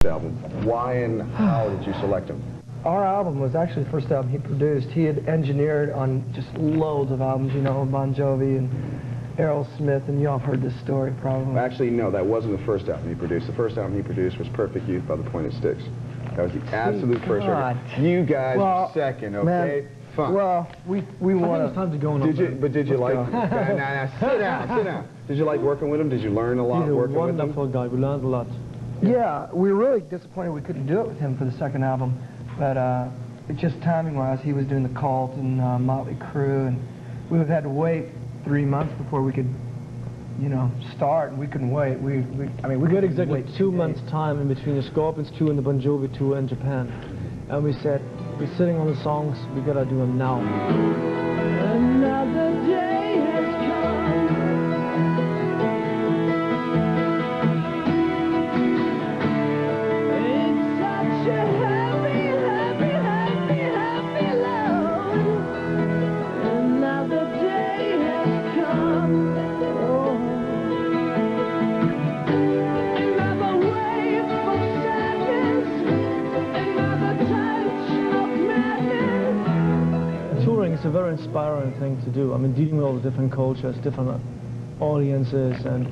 album. Why and how did you select him? Our album was actually the first album he produced. He had engineered on just loads of albums, you know, Bon Jovi and Aerosmith, and you all have heard this story probably. Actually, no, that wasn't the first album he produced. The first album he produced was Perfect Youth by the Pointed Sticks. That was the absolute first record. You guys were second, okay? Man, fun. Well, we want it's time to go on. Did you like? Nah, sit down. Did you like working with him? Did you learn a lot working with him? He's a wonderful guy. We learned a lot. Yeah, we were really disappointed we couldn't do it with him for the second album, but just timing-wise, he was doing the Cult and Motley Crue, and we would have had to wait 3 months before we could, you know, start, and we couldn't wait. I mean, we had exactly 2 months' time in between the Scorpions tour and the Bon Jovi tour in Japan, and we said, we're sitting on the songs, we gotta do them now. Another day has come. It's such a happy, happy, happy, happy load. Another day has come. Oh. Another wave of sadness. Another touch of madness. Touring is a very inspiring thing to do. I mean, dealing with all the different cultures, different audiences, and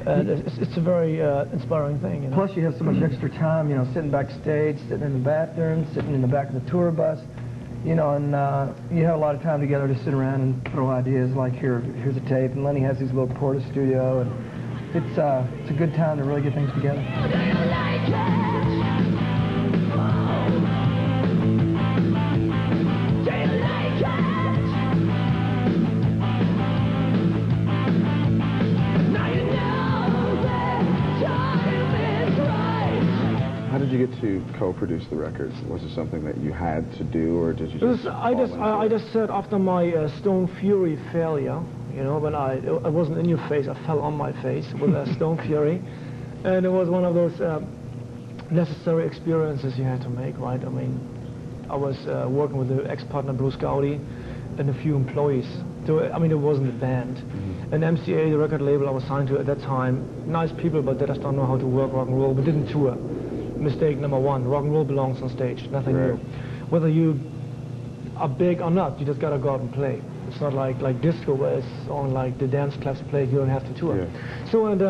it's a very inspiring thing. You know? Plus, you have so much extra time, you know, sitting backstage, sitting in the bathroom, sitting in the back of the tour bus, you know, and you have a lot of time together to sit around and throw ideas like, here's a tape, and Lenny has his little Porta studio, and it's a good time to really get things together. How did you get to co-produce the records? Was it something that you had to do, or did you just? I just said after my Stone Fury failure, you know, when I wasn't in your face, I fell on my face with Stone Fury, and it was one of those necessary experiences you had to make, right? I mean, I was working with the ex-partner Bruce Gowdy and a few employees. So, I mean, it wasn't a band. Mm-hmm. And MCA, the record label I was signed to at that time, nice people, but they just don't know how to work rock and roll. We didn't tour. Mistake number one, rock and roll belongs on stage, nothing new. Whether you are big or not, you just gotta go out and play. It's not like disco where it's on like the dance clubs play, you don't have to tour. Yeah. So, and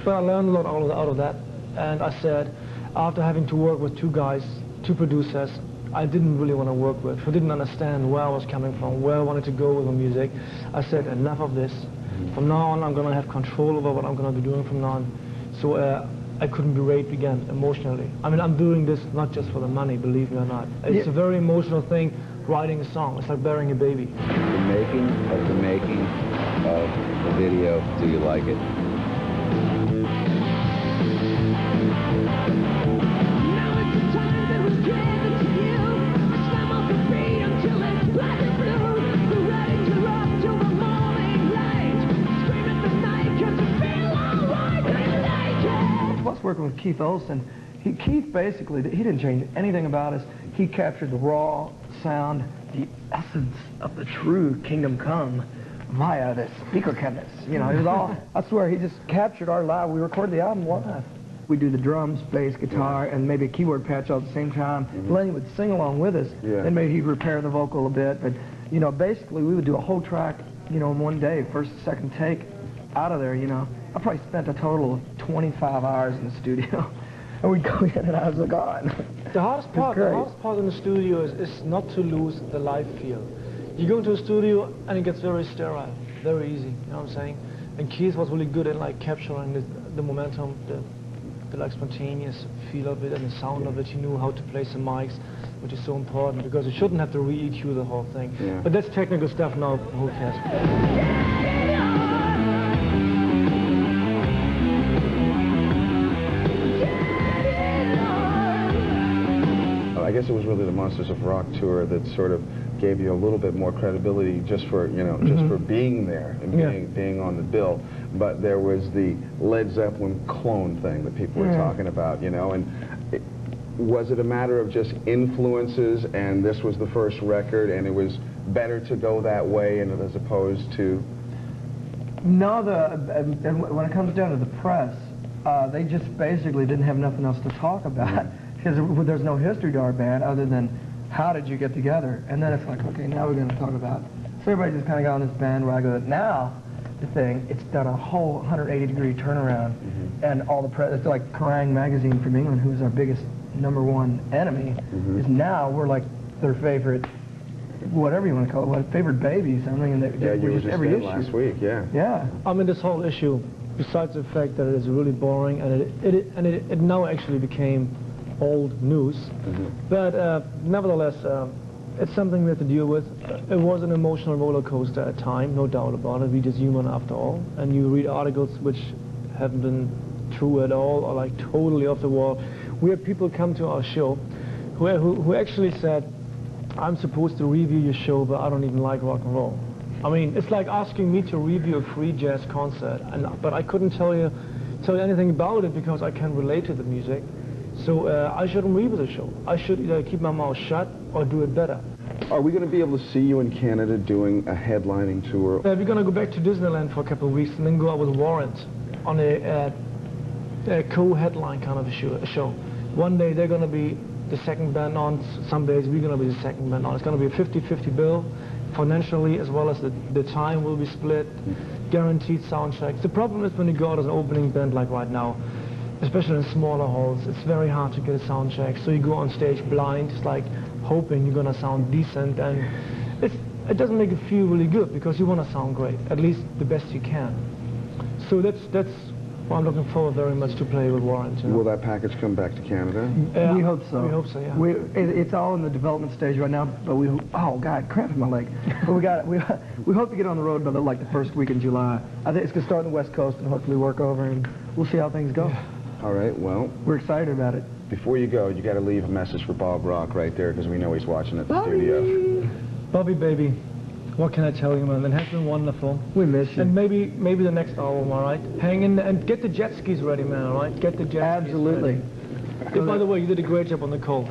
but I learned a lot out of that, and I said, after having to work with two guys, two producers, I didn't really want to work with, who didn't understand where I was coming from, where I wanted to go with my music. I said, enough of this. From now on, I'm gonna have control over what I'm gonna be doing from now on. So, I couldn't be raped again emotionally. I mean, I'm doing this not just for the money, believe me or not. It's a very emotional thing, writing a song. It's like bearing a baby. The making of the video, do you like it? Working with Keith Olson, Keith basically, he didn't change anything about us. He captured the raw sound, the essence of the true Kingdom Come via the speaker cabinets. You know, it was all, I swear, he just captured our live. We recorded the album live. We do the drums, bass, guitar, and maybe a keyboard patch all at the same time. Lenny would sing along with us, and maybe he'd repair the vocal a bit. But, you know, basically we would do a whole track, you know, in one day, first, second take, out of there, you know. I probably spent a total of 25 hours in the studio, and we'd go in and I was like, God. The hardest part in the studio is not to lose the live feel. You go into a studio and it gets very sterile, very easy, you know what I'm saying? And Keith was really good at like capturing the momentum, the like spontaneous feel of it and the sound of it. He knew how to place the mics, which is so important because you shouldn't have to re-EQ the whole thing. Yeah. But that's technical stuff now, who cares? I guess it was really the Monsters of Rock tour that sort of gave you a little bit more credibility just for, you know, just for being there and being on the bill. But there was the Led Zeppelin clone thing that people were talking about, you know, and was it a matter of just influences and this was the first record and it was better to go that way and as opposed to? No, when it comes down to the press, they just basically didn't have nothing else to talk about because there's no history to our band other than how did you get together? And then it's like, okay, now we're going to talk about. So everybody just kind of got on this bandwagon. Now, the thing, it's done a whole 180-degree turnaround, and all the it's like Kerrang! Magazine from England, who is our biggest #1 enemy, is now we're like their favorite, whatever you want to call it, favorite babies. I mean, you were just every there issue. last week, yeah. Yeah. I mean, this whole issue, besides the fact that it is really boring, and it now actually became old news, but nevertheless, it's something we have to deal with. It was an emotional roller coaster at time, no doubt about it. We're just human after all, and you read articles which haven't been true at all or like totally off the wall. We had people come to our show who actually said, I'm supposed to review your show, but I don't even like rock and roll. I mean, it's like asking me to review a free jazz concert, but I couldn't tell you anything about it because I can't relate to the music. So I shouldn't review the show. I should either keep my mouth shut or do it better. Are we going to be able to see you in Canada doing a headlining tour? We're going to go back to Disneyland for a couple of weeks and then go out with Warrant on a co-headline kind of a show. One day they're going to be the second band on, some days we're going to be the second band on. It's going to be a 50-50 bill, financially as well as the time will be split, guaranteed sound checks. The problem is when you go out as an opening band like right now, especially in smaller halls, it's very hard to get a sound check. So you go on stage blind, it's like hoping you're going to sound decent, and it doesn't make you feel really good because you want to sound great, at least the best you can. So that's well, I'm looking forward very much to play with Warrant. You know? Will that package come back to Canada? We hope so. We hope so, yeah. It's all in the development stage right now, but oh God, cramp in my leg. But we hope to get on the road by like the first week in July. I think it's going to start on the West Coast and hopefully work over, and we'll see how things go. Yeah. All right, well, We're excited about it. before you go, you got to leave a message for Bob Rock right there because we know he's watching at the studio. Bobby, baby, what can I tell you, man? It has been wonderful. We miss you. And maybe the next album, all right? Hang in and get the jet skis ready, man, all right? Get the jet skis Absolutely. ready. By the way, you did a great job on the Colt.